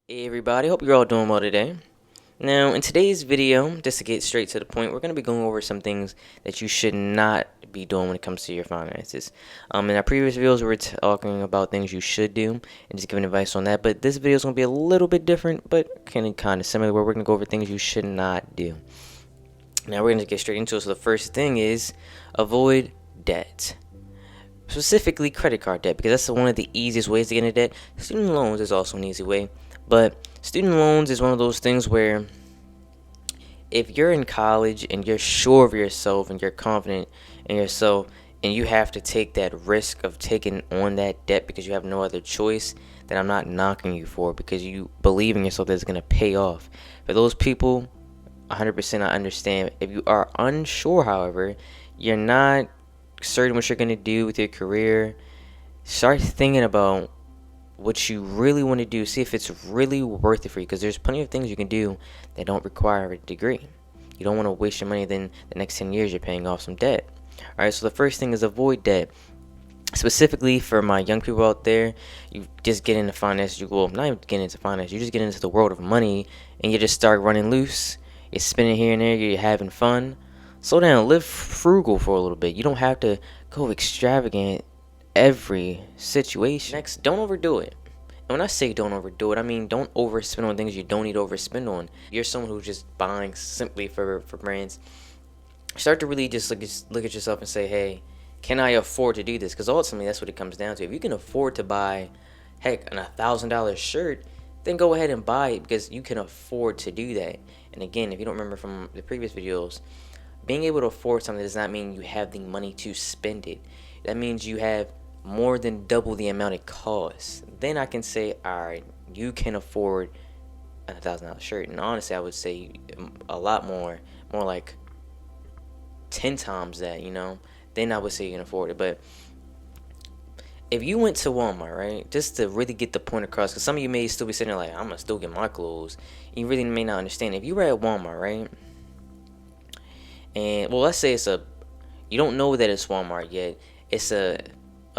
Hey everybody, hope you're all doing well today. Now, in today's video, just to get straight to the point, we're going to be going over some things that you should not be doing when it comes to your finances. In our previous videos, we were talking about things you should do and just giving advice on that, but this video is going to be a little bit different, but kind of similar, where we're going to go over things you should not do. Now, we're going to get straight into it. So the first thing is avoid debt. Specifically credit card debt, because that's one of the easiest ways to get into debt. Student loans is also an easy way, but student loans is one of those things where if you're in college and you're sure of yourself and you're confident in yourself and you have to take that risk of taking on that debt because you have no other choice, then I'm not knocking you for it, because you believe in yourself that it's going to pay off. For those people, 100% I understand. If you are unsure, however, you're not certain what you're going to do with your career, start thinking about what you really want to do. See if it's really worth it for you, because there's plenty of things you can do that don't require a degree. You don't want to waste your money, then the next 10 years you're paying off some debt. Alright, so the first thing is avoid debt. Specifically for my young people out there, you just get into finance, not even get into finance, you just get into the world of money and you just start running loose. You're spending here and there, you're having fun. Slow down, live frugal for a little bit. You don't have to go extravagant every situation. Next, don't overdo it. And when I say don't overdo it, I mean don't overspend on things you don't need to overspend on. You're someone who's just buying simply for brands. Start to really just look at yourself and say, hey, can I afford to do this? Because ultimately that's what it comes down to. If you can afford to buy, heck, an $1,000 shirt, then go ahead and buy it, because you can afford to do that. And again, if you don't remember from the previous videos, being able to afford something does not mean you have the money to spend it. That means you have more than double the amount it costs. Then I can say, alright, you can afford a $1,000 shirt. And honestly, I would say a lot more like 10 times that, then I would say you can afford it. But if you went to Walmart, right, just to really get the point across, because some of you may still be sitting there like, I'm gonna still get my clothes. You really may not understand. If you were at Walmart, right, and well, let's say you don't know that it's Walmart yet. It's a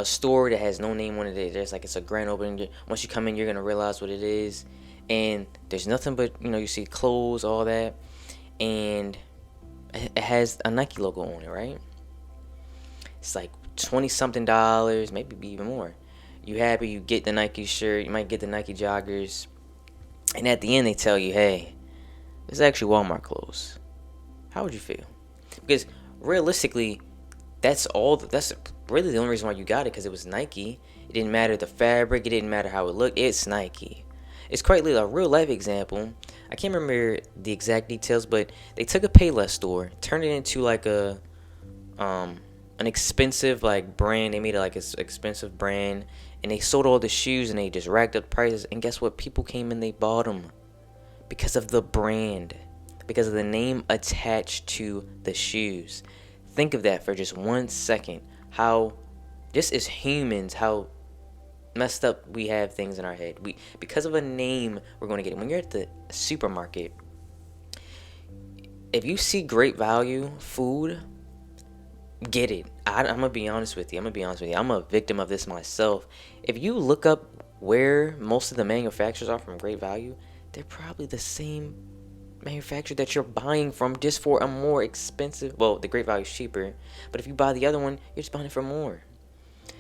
store that has no name on it. There's like, it's a grand opening. Once you come in, you're gonna realize what it is, and there's nothing but, you see clothes, all that, and it has a Nike logo on it, right? It's like 20 something dollars, maybe even more. You happy, you get the Nike shirt, you might get the Nike joggers, and at the end they tell you, hey, this is actually Walmart clothes. How would you feel? Because realistically, that's really the only reason why you got it, because it was Nike. It didn't matter the fabric, it didn't matter how it looked, it's Nike. It's quite literally a real life example. I can't remember the exact details, but they took a Payless store, turned it into like an expensive like brand. They made it like an expensive brand, and they sold all the shoes and they just racked up prices. And guess what? People came and they bought them because of the brand, because of the name attached to the shoes. Think of that for just 1 second. How just as humans, how messed up we have things in our head. Because of a name, we're going to get it. When you're at the supermarket, if you see great value food, get it. I'm gonna be honest with you. I'm a victim of this myself. If you look up where most of the manufacturers are from Great Value, they're probably the same manufacturer that you're buying from, just for a more expensive. Well, the Great Value is cheaper, but if you buy the other one, you're just buying it for more.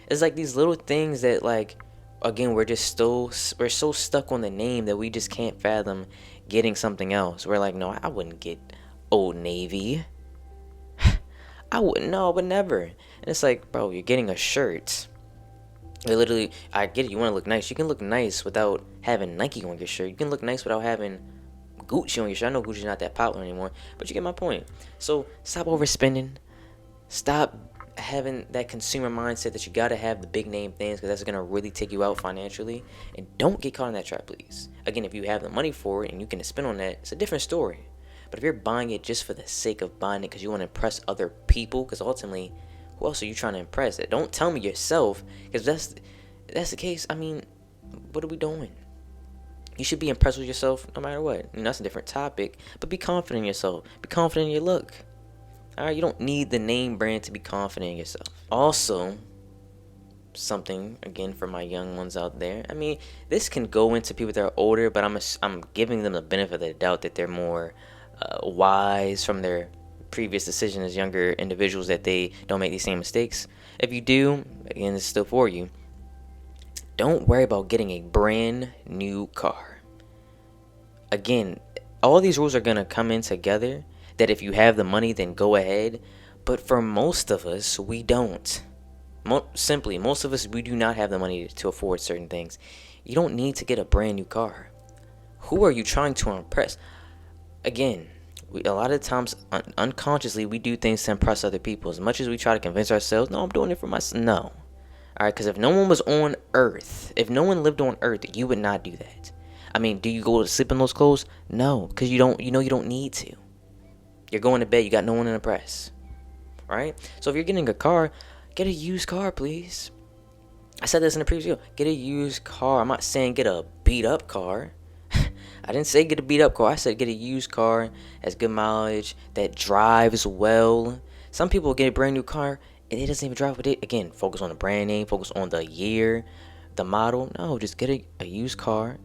It's like these little things that, like, again, we're so stuck on the name that we just can't fathom getting something else. We're like, no, I wouldn't get Old Navy. I wouldn't know, but never. And it's like, bro, you're getting a shirt. Literally, I get it. You want to look nice. You can look nice without having Nike on your shirt. You can look nice without having Gucci on your shirt. I know Gucci's not that popular anymore, but you get my point. So stop overspending. Stop having that consumer mindset that you gotta have the big name things, because that's gonna really take you out financially. And don't get caught in that trap, please. Again, if you have the money for it and you can spend on that, it's a different story. But if you're buying it just for the sake of buying it because you want to impress other people, because ultimately, who else are you trying to impress? Don't tell me yourself, because that's the case. I mean, what are we doing? You should be impressed with yourself no matter what. That's a different topic, but be confident in yourself. Be confident in your look. Alright, you don't need the name brand to be confident in yourself. Also, something again for my young ones out there. I mean, this can go into people that are older, but I'm giving them the benefit of the doubt that they're more wise from their previous decision as younger individuals, that they don't make these same mistakes. If you do, again, it's still for you. Don't worry about getting a brand new car. Again, all these rules are going to come in together, that if you have the money, then go ahead. But for most of us, we don't. Simply, most of us, we do not have the money to afford certain things. You don't need to get a brand new car. Who are you trying to impress? Again, a lot of times, unconsciously, we do things to impress other people. As much as we try to convince ourselves, no, I'm doing it for myself. No. Alright, because if no one was on Earth, if no one lived on Earth, you would not do that. I mean, do you go to sleep in those clothes? No, because you don't need to. You're going to bed, you got no one to impress. Right? So if you're getting a car, get a used car, please. I said this in the previous video. Get a used car. I'm not saying get a beat up car. I didn't say get a beat up car. I said get a used car, has good mileage, that drives well. Some people get a brand new car and it doesn't even drive with it. Again, focus on the brand name, focus on the year, the model. No, just get a used car.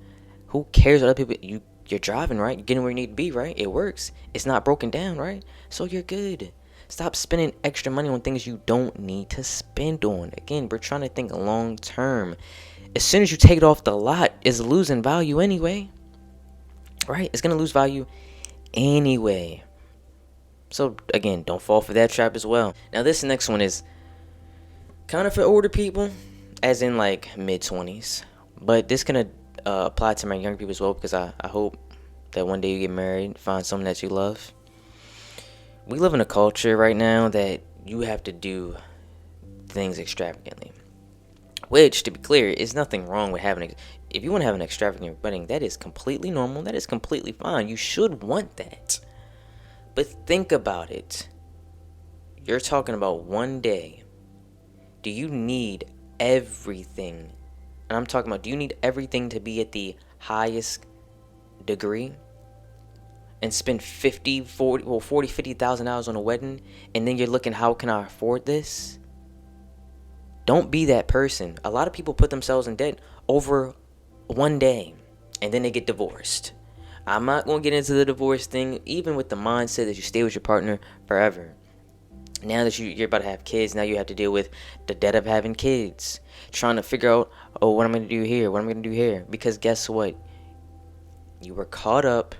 Who cares what other people, you're driving, right? You're getting where you need to be, right? It works. It's not broken down, right? So you're good. Stop spending extra money on things you don't need to spend on. Again, we're trying to think long term. As soon as you take it off the lot, it's losing value anyway. Right? It's going to lose value anyway. So, again, don't fall for that trap as well. Now, this next one is kind of for older people, as in like mid-20s. But this can apply to my younger people as well, because I hope that one day you get married, find someone that you love. We live in a culture right now that you have to do things extravagantly. Which, to be clear, is nothing wrong with having if you want to have an extravagant wedding, that is completely normal. That is completely fine. You should want that. But think about it. You're talking about one day. Do you need everything? And I'm talking about, do you need everything to be at the highest degree? And spend $50,000 on a wedding, and then you're looking, how can I afford this? Don't be that person. A lot of people put themselves in debt over one day, and then they get divorced. I'm not going to get into the divorce thing, even with the mindset that you stay with your partner forever. Now that you're about to have kids, now you have to deal with the debt of having kids. Trying to figure out, oh, what am I going to do here? What am I going to do here? Because guess what? You were caught up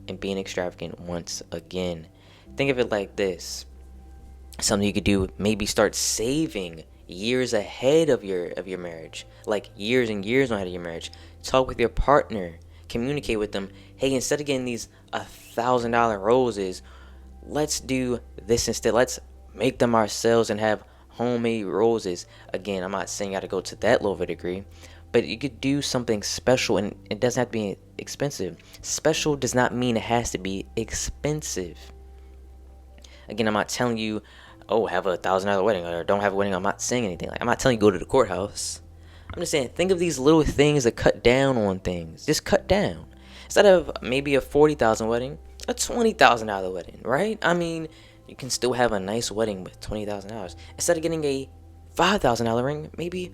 in being extravagant once again. Think of it like this. Something you could do, maybe start saving years ahead of your marriage. Like years and years ahead of your marriage. Talk with your partner. Communicate with them. Hey, instead of getting these $1,000 roses, let's do this instead. Let's make them ourselves and have homemade roses. Again, I'm not saying you got to go to that low of a degree, but you could do something special, and it doesn't have to be expensive. Special does not mean it has to be expensive. Again, I'm not telling you, oh, have a $1,000 wedding, or don't have a wedding. I'm not saying anything. I'm not telling you go to the courthouse. I'm just saying, think of these little things that cut down on things. Just cut down. Instead of maybe a $40,000 wedding, a $20,000 wedding, right? I mean, you can still have a nice wedding with $20,000. Instead of getting a $5,000 ring, maybe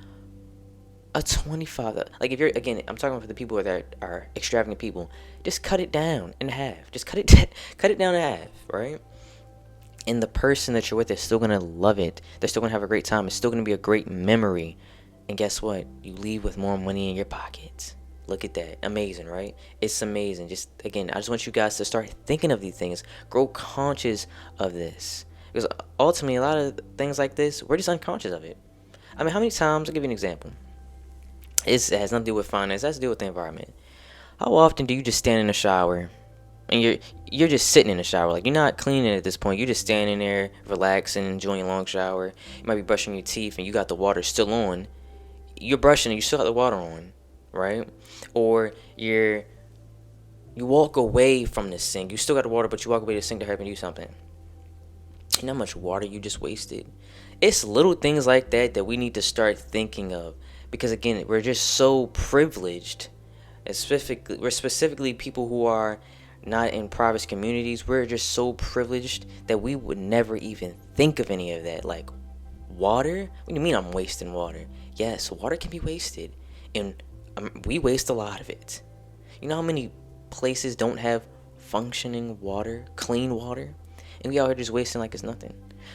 a $25,000. Like, if you're, again, I'm talking for the people that are extravagant people. Just cut it down in half. Just cut it down in half, right? And the person that you're with is still gonna love it. They're still gonna have a great time. It's still gonna be a great memory. And guess what? You leave with more money in your pocket. Look at that. Amazing, right? It's amazing. Just, again, I just want you guys to start thinking of these things. Grow conscious of this. Because ultimately, a lot of things like this, we're just unconscious of it. I mean, how many times, I'll give you an example. It has nothing to do with finance. It has to do with the environment. How often do you just stand in the shower and you're just sitting in the shower? Like, you're not cleaning at this point. You're just standing there, relaxing, enjoying a long shower. You might be brushing your teeth and you got the water still on. You're brushing and you still have the water on, right? Or you walk away from the sink. You still got the water, but you walk away to the sink to help and do something. You know how much water you just wasted? It's little things like that that we need to start thinking of. Because, again, we're just so privileged. We're specifically people who are not in private communities. We're just so privileged that we would never even think of any of that. Like, water? What do you mean I'm wasting water? yes, water can be wasted, and we waste a lot of it. You know how many places don't have functioning water, clean water, and we out here just wasting like it's nothing.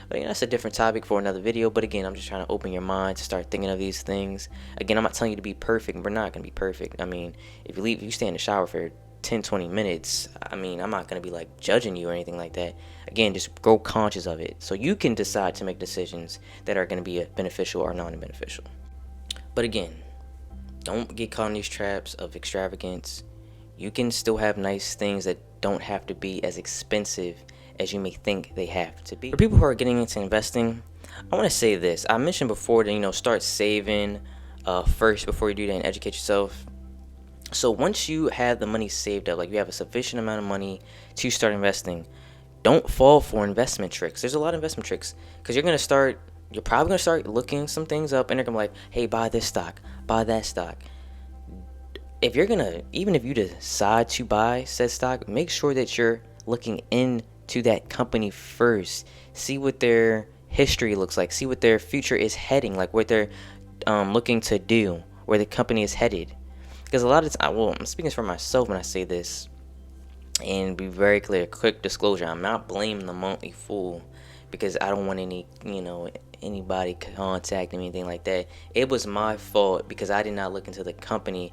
But that's a different topic for another video. But again, I'm just trying to open your mind to start thinking of these things. Again, I'm not telling you to be perfect. We're not gonna be perfect. I mean, if you stay in the shower for 10-20 minutes, I mean, I'm not gonna be like judging you or anything like that. Again, just grow conscious of it so you can decide to make decisions that are gonna be beneficial or non-beneficial. But again, don't get caught in these traps of extravagance. You can still have nice things that don't have to be as expensive as you may think they have to be. For people who are getting into investing, I want to say this. I mentioned before that, start saving first before you do that and educate yourself. So once you have the money saved up, like you have a sufficient amount of money to start investing, don't fall for investment tricks. There's a lot of investment tricks because you're probably going to start looking some things up and they're going to be like, hey, buy this stock, buy that stock. Even if you decide to buy said stock, make sure that you're looking into that company first. See what their history looks like. See what their future is heading, like what they're looking to do, where the company is headed. Because a lot of times, I'm speaking for myself when I say this, and be very clear, quick disclosure, I'm not blaming the monthly fool because I don't want anybody contacting me, anything like that. It was my fault because I did not look into the company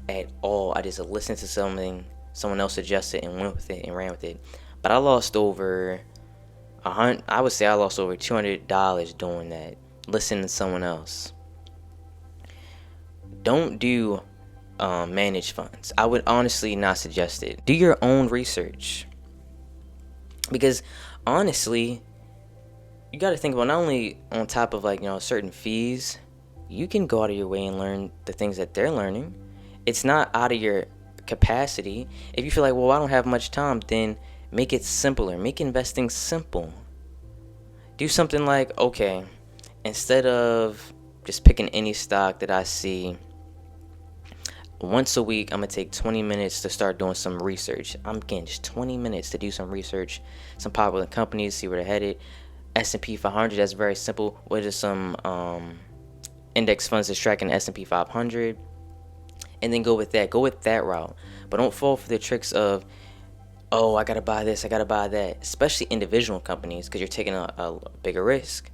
at all. I just listened to something someone else suggested and went with it and ran with it. But I lost over $200 doing that, listening to someone else. Don't do managed funds. I would honestly not suggest it. Do your own research, because honestly, you got to think about not only on top of certain fees, you can go out of your way and learn the things that they're learning. It's not out of your capacity. If you feel like, well, I don't have much time, then make it simpler. Make investing simple. Do something like, okay, instead of just picking any stock that I see, once a week, I'm going to take 20 minutes to start doing some research. I'm getting just 20 minutes to do some research, some popular companies, see where they're headed. S&P 500, that's very simple. What are some index funds that's tracking the S&P 500? And then go with that route. But don't fall for the tricks of, oh, I gotta buy this, I gotta buy that, especially individual companies, because you're taking a bigger risk.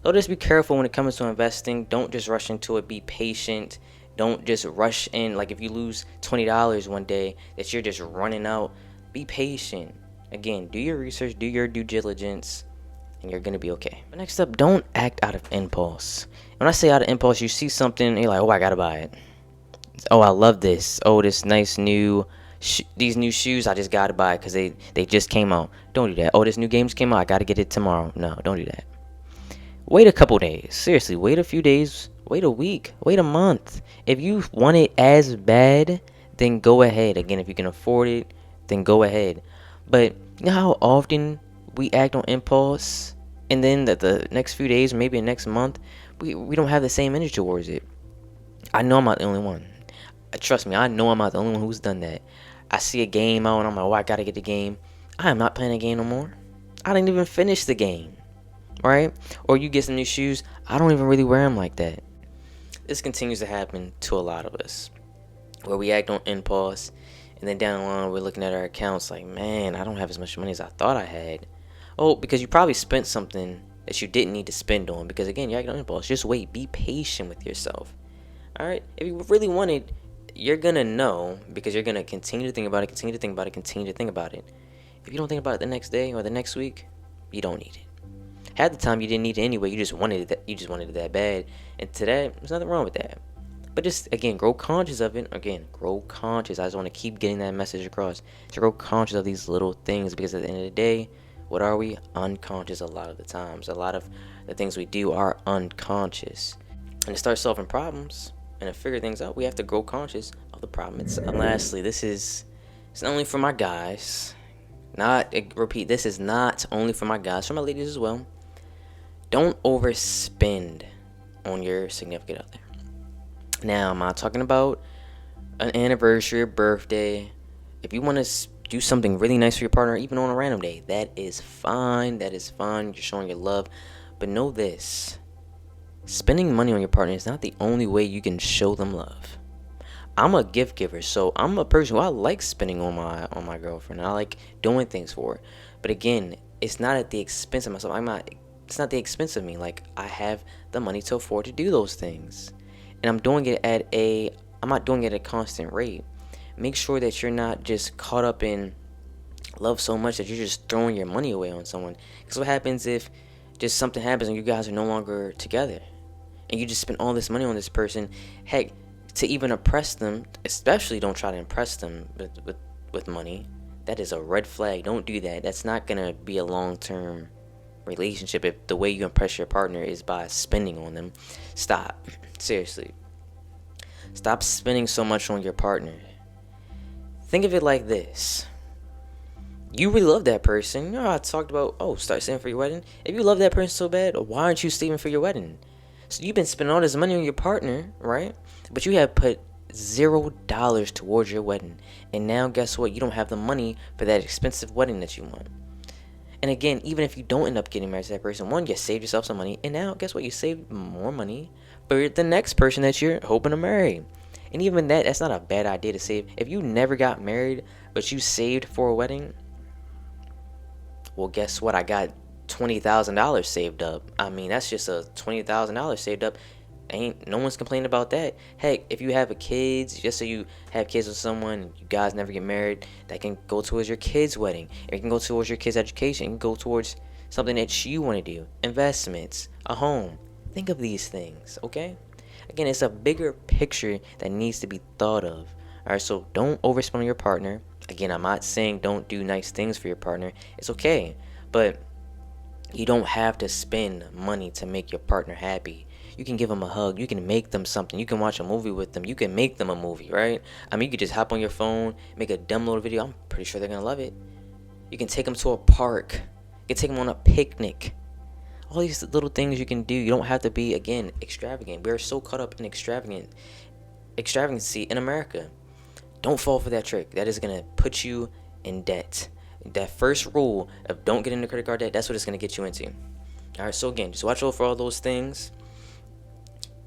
So just be careful when it comes to investing. Don't just rush into it. Be patient. Don't just rush in. Like if you lose $20 one day that you're just running out, be patient. Again, do your research, do your due diligence, and you're gonna be okay. But next up, don't act out of impulse. When I say out of impulse, you see something and you're like, oh, I gotta buy it. Oh, I love this. Oh, this nice new these new shoes, I just gotta buy it because they just came out. Don't do that. Oh, this new game just came out, I gotta get it tomorrow. No, don't do that. Wait a couple days. Seriously, wait a few days. Wait a week. Wait a month. If you want it as bad, then go ahead. Again, if you can afford it, then go ahead. But you know how often we act on impulse, and then the next few days, maybe the next month, we don't have the same energy towards it. I know I'm not the only one. Trust me, I know I'm not the only one who's done that. I see a game out and I'm like, oh, I gotta get the game. I am not playing a game no more. I didn't even finish the game. Right? Or you get some new shoes, I don't even really wear them like that. This continues to happen to a lot of us, where we act on impulse, and then down the line we're looking at our accounts like, man, I don't have as much money as I thought I had. Oh, because you probably spent something that you didn't need to spend on, because again, you act on impulse. Just wait. Be patient with yourself. Alright? If you really want it, you're gonna know, because you're gonna continue to think about it, continue to think about it, continue to think about it. If you don't think about it the next day or the next week, you don't need it. Half the time you didn't need it anyway. You just wanted it that bad. And today, there's nothing wrong with that. But just again, grow conscious of it. Again, grow conscious. I just want to keep getting that message across. To grow conscious of these little things, because at the end of the day, what are we? Unconscious a lot of the times. A lot of the things we do are unconscious. And to start solving problems and to figure things out, we have to grow conscious of the problem itself. And lastly, it's not only for my guys. This is not only for my guys, for my ladies as well. Don't overspend on your significant other. Now, I'm not talking about an anniversary or birthday. If you want to do something really nice for your partner, even on a random day, that is fine. That is fine. You're showing your love. But know this. spending money on your partner is not the only way you can show them love. I'm a gift giver, so I'm a person who I like spending on my girlfriend. I like doing things for her. But again, it's not at the expense of myself. It's not the expense of me. Like, I have the money to afford to do those things. And I'm not doing it at a constant rate. Make sure that you're not just caught up in love so much that you're just throwing your money away on someone. Because what happens if just something happens and you guys are no longer together? And you just spend all this money on this person. Heck, to even impress them, especially don't try to impress them with money. That is a red flag. Don't do that. That's not going to be a long-term relationship if the way you impress your partner is by spending on them. Stop. Seriously. Stop spending so much on your partner. Think of it like this. You really love that person. You know, I talked about, start saving for your wedding. If you love that person so bad, why aren't you saving for your wedding? So you've been spending all this money on your partner, right? But you have put $0 towards your wedding. And now guess what? You don't have the money for that expensive wedding that you want. And again, even if you don't end up getting married to that person, one, you saved yourself some money. And now guess what? You saved more money for the next person that you're hoping to marry. And even that's not a bad idea to save. If you never got married, but you saved for a wedding, well, guess what? I got $20,000 saved up. I mean, that's just a $20,000 saved up. Ain't no one's complaining about that. Heck, if you have kids, just so you have kids with someone, and you guys never get married, that can go towards your kid's wedding. It can go towards your kid's education. It can go towards something that you want to do. Investments, a home. Think of these things, okay? Again, it's a bigger picture that needs to be thought of. Alright, so don't overspend on your partner. Again, I'm not saying don't do nice things for your partner. It's okay. But you don't have to spend money to make your partner happy. You can give them a hug. You can make them something. You can watch a movie with them. You can make them a movie, right? I mean, you could just hop on your phone, make a dumb little video. I'm pretty sure they're going to love it. You can take them to a park. You can take them on a picnic. All these little things you can do. You don't have to be, again, extravagant. We're so caught up in extravagancy in America. Don't fall for that trick. That is going to put you in debt. That first rule of don't get into credit card debt, that's what it's going to get you into. Alright, so again, just watch out for all those things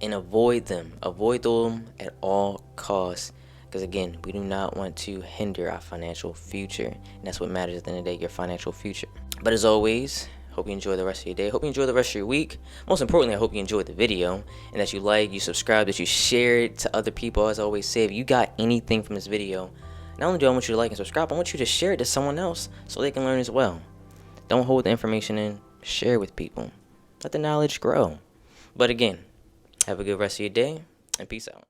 and avoid them. Avoid them at all costs. Because again, we do not want to hinder our financial future. And that's what matters at the end of the day, your financial future. But as always, hope you enjoy the rest of your day. Hope you enjoy the rest of your week. Most importantly, I hope you enjoyed the video and that you like, you subscribe, that you share it to other people. As I always say, if you got anything from this video, not only do I want you to like and subscribe, I want you to share it to someone else so they can learn as well. Don't hold the information in. Share it with people. Let the knowledge grow. But again, have a good rest of your day and peace out.